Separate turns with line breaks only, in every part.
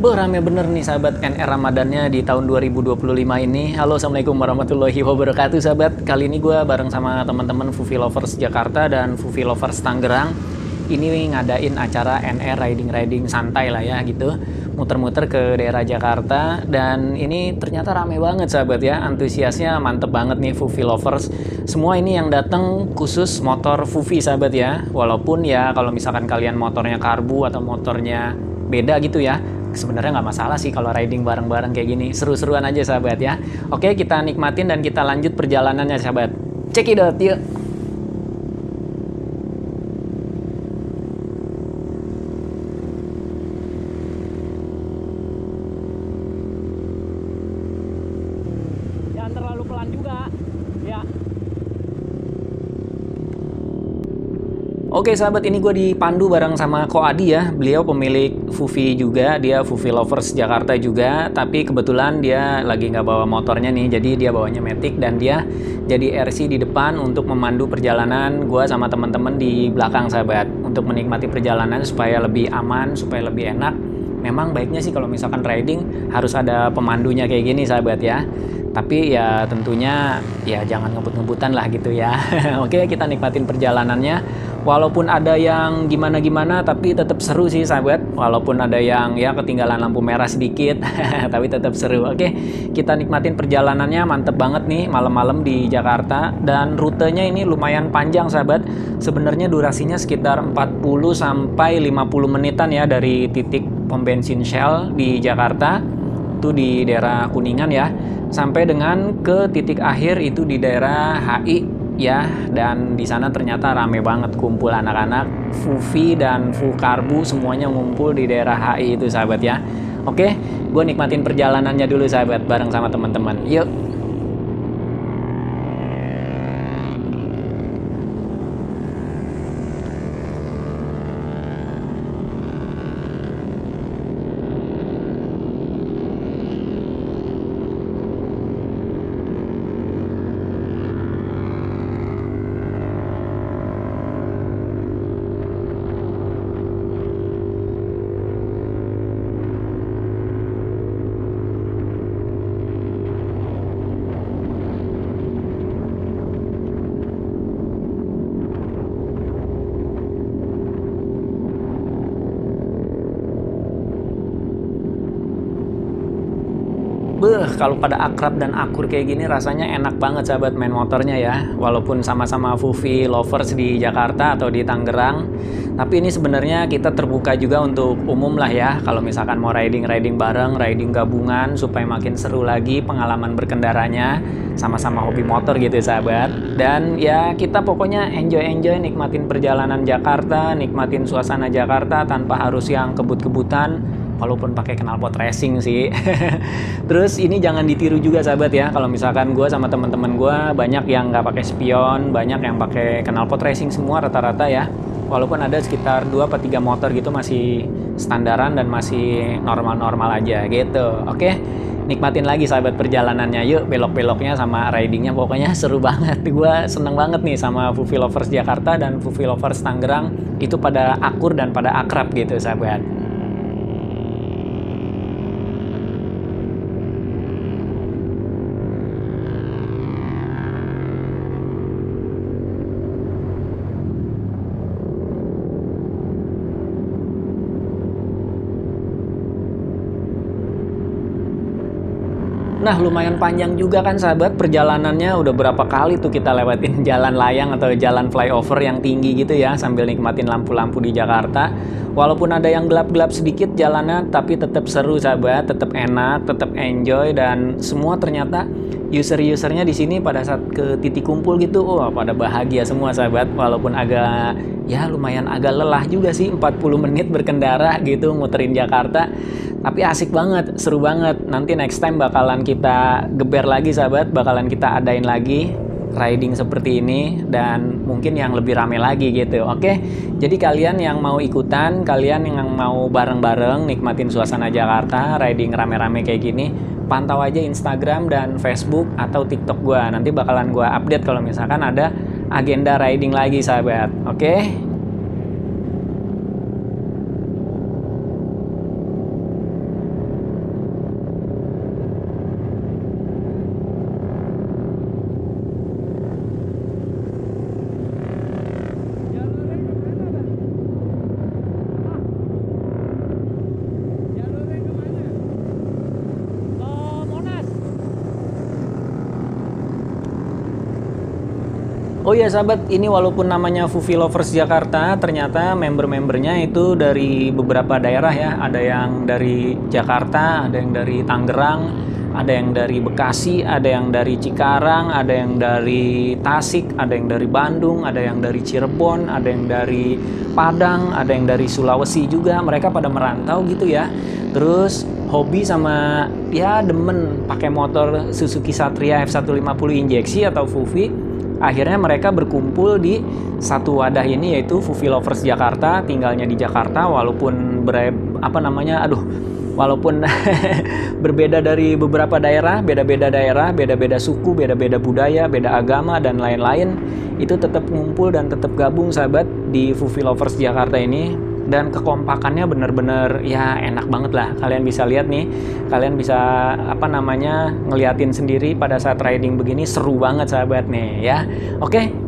Rame bener nih sahabat NR Ramadannya di tahun 2025 ini. Halo, assalamualaikum warahmatullahi wabarakatuh sahabat. Kali ini gue bareng sama teman-teman Fufi Lovers Jakarta dan Fufi Lovers Tangerang. Ini ngadain acara NR riding santai lah ya gitu. Muter-muter ke daerah Jakarta. Dan ini ternyata rame banget sahabat ya. Antusiasnya mantep banget nih Fufi Lovers. Semua ini yang datang khusus motor Fufi sahabat ya. Walaupun ya kalau misalkan kalian motornya karbu atau motornya beda gitu ya, sebenarnya nggak masalah sih kalau riding bareng-bareng kayak gini. Seru-seruan aja sahabat ya. Oke, kita nikmatin dan kita lanjut perjalanannya sahabat. Cekidot yuk. Jangan terlalu pelan juga ya. Oke sahabat, ini gue dipandu bareng sama Ko Adi ya. Beliau pemilik Fufi juga, dia Fufi Lovers Jakarta juga. Tapi kebetulan dia lagi nggak bawa motornya nih, jadi dia bawanya Matic. Dan dia jadi RC di depan untuk memandu perjalanan gue sama teman-teman di belakang sahabat. Untuk menikmati perjalanan supaya lebih aman, supaya lebih enak. Memang baiknya sih kalau misalkan riding harus ada pemandunya kayak gini sahabat ya. Tapi ya tentunya ya jangan ngebut-ngebutan lah gitu ya. Oke, kita nikmatin perjalanannya. Walaupun ada yang gimana-gimana tapi tetap seru sih sahabat. Walaupun ada yang ya ketinggalan lampu merah sedikit tapi tetap seru. Oke, kita nikmatin perjalanannya, mantep banget nih malam-malam di Jakarta. Dan rutenya ini lumayan panjang sahabat. Sebenarnya durasinya sekitar 40 sampai 50 menitan ya dari titik pom bensin Shell di Jakarta. Itu di daerah Kuningan ya. Sampai dengan ke titik akhir itu di daerah HI ya, dan di sana ternyata rame banget kumpul anak-anak Fufi dan Fukarbu semuanya ngumpul di daerah HI itu sahabat ya. Oke, gue nikmatin perjalanannya dulu sahabat bareng sama teman-teman. Yuk. Kalau pada akrab dan akur kayak gini rasanya enak banget sahabat main motornya ya. Walaupun sama-sama Fufi Lovers di Jakarta atau di Tangerang, tapi ini sebenarnya kita terbuka juga untuk umum lah ya. Kalau misalkan mau riding bareng, riding gabungan supaya makin seru lagi pengalaman berkendaranya, sama-sama hobi motor gitu sahabat. Dan ya kita pokoknya enjoy nikmatin perjalanan Jakarta, nikmatin suasana Jakarta tanpa harus yang kebut-kebutan. Walaupun pakai knalpot racing sih. Terus ini jangan ditiru juga sahabat ya. Kalau misalkan gue sama teman-teman gue banyak yang nggak pakai spion, banyak yang pakai knalpot racing semua rata-rata ya. Walaupun ada sekitar 2-3 motor gitu masih standaran dan masih normal-normal aja gitu. Oke, nikmatin lagi sahabat perjalanannya. Yuk, belok-beloknya sama ridingnya pokoknya seru banget. Gue seneng banget nih sama Fufi Lovers Jakarta dan Fufi Lovers Tangerang. Itu pada akur dan pada akrab gitu sahabat. Nah, lumayan panjang juga kan sahabat perjalanannya. Udah berapa kali tuh kita lewatin jalan layang atau jalan flyover yang tinggi gitu ya, sambil nikmatin lampu-lampu di Jakarta. Walaupun ada yang gelap-gelap sedikit jalannya, tapi tetap seru sahabat, tetap enak, tetap enjoy. Dan semua ternyata user-usernya di sini pada saat ke titik kumpul gitu, pada bahagia semua sahabat. Walaupun agak ya lumayan agak lelah juga sih, 40 menit berkendara gitu muterin Jakarta. Tapi asik banget, seru banget. Nanti next time bakalan kita geber lagi sahabat, bakalan kita adain lagi riding seperti ini dan mungkin yang lebih rame lagi gitu. Oke, jadi kalian yang mau ikutan, kalian yang mau bareng-bareng nikmatin suasana Jakarta, riding rame-rame kayak gini, pantau aja Instagram dan Facebook atau TikTok gua. Nanti bakalan gua update kalau misalkan ada agenda riding lagi sahabat. Oke. Oh iya sahabat, ini walaupun namanya Fufi Lovers Jakarta, ternyata member-membernya itu dari beberapa daerah ya. Ada yang dari Jakarta, ada yang dari Tangerang, ada yang dari Bekasi, ada yang dari Cikarang, ada yang dari Tasik, ada yang dari Bandung, ada yang dari Cirebon, ada yang dari Padang, ada yang dari Sulawesi juga. Mereka pada merantau gitu ya. Terus hobi sama ya demen pakai motor Suzuki Satria F150 injeksi atau Fufi. Akhirnya mereka berkumpul di satu wadah ini, yaitu Fufi Lovers Jakarta. Tinggalnya di Jakarta walaupun walaupun berbeda dari beberapa daerah, beda-beda suku, beda-beda budaya, beda agama dan lain-lain, itu tetap ngumpul dan tetap gabung sahabat di Fufi Lovers Jakarta ini. Dan kekompakannya bener-bener ya enak banget lah. Kalian bisa lihat nih, kalian bisa ngeliatin sendiri pada saat riding begini, seru banget sahabat nih ya. Oke.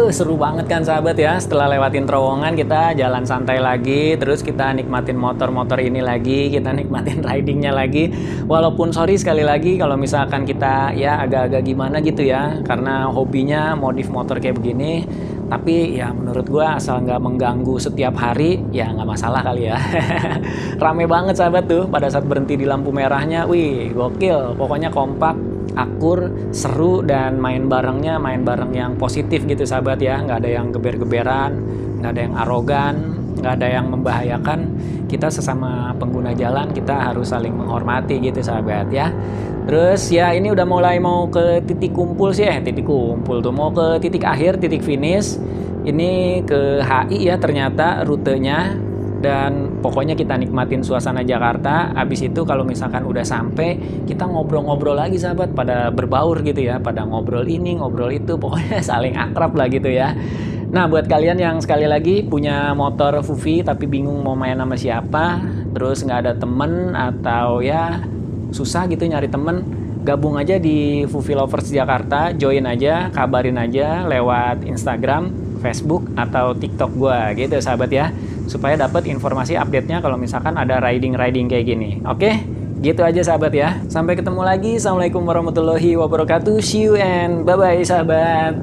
Seru banget kan sahabat ya. Setelah lewatin terowongan kita jalan santai lagi, terus kita nikmatin motor-motor ini lagi, kita nikmatin ridingnya lagi. Walaupun sorry sekali lagi kalau misalkan kita ya agak-agak gimana gitu ya, karena hobinya modif motor kayak begini. Tapi ya menurut gua asal nggak mengganggu setiap hari ya nggak masalah kali ya. Rame banget sahabat tuh pada saat berhenti di lampu merahnya. Wih gokil, pokoknya kompak, akur, seru, dan main bareng yang positif gitu sahabat ya. Nggak ada yang geber-geberan, nggak ada yang arogan, nggak ada yang membahayakan. Kita sesama pengguna jalan, kita harus saling menghormati gitu sahabat ya. Terus ya ini udah mulai mau ke titik kumpul sih, titik kumpul tuh mau ke titik akhir, titik finish. Ini ke HI ya ternyata rutenya. Dan pokoknya kita nikmatin suasana Jakarta. Habis itu kalau misalkan udah sampai, kita ngobrol-ngobrol lagi sahabat, pada berbaur gitu ya, pada ngobrol ini, ngobrol itu, pokoknya saling akrab lah gitu ya. Nah buat kalian yang sekali lagi punya motor Fufi tapi bingung mau main sama siapa, terus nggak ada temen atau ya susah gitu nyari temen, gabung aja di Fufi Lovers Jakarta, join aja, kabarin aja lewat Instagram, Facebook, atau TikTok gua gitu sahabat ya, supaya dapat informasi update-nya kalau misalkan ada riding-riding kayak gini. Oke, gitu aja sahabat ya. Sampai ketemu lagi. Assalamualaikum warahmatullahi wabarakatuh. See you and bye-bye sahabat.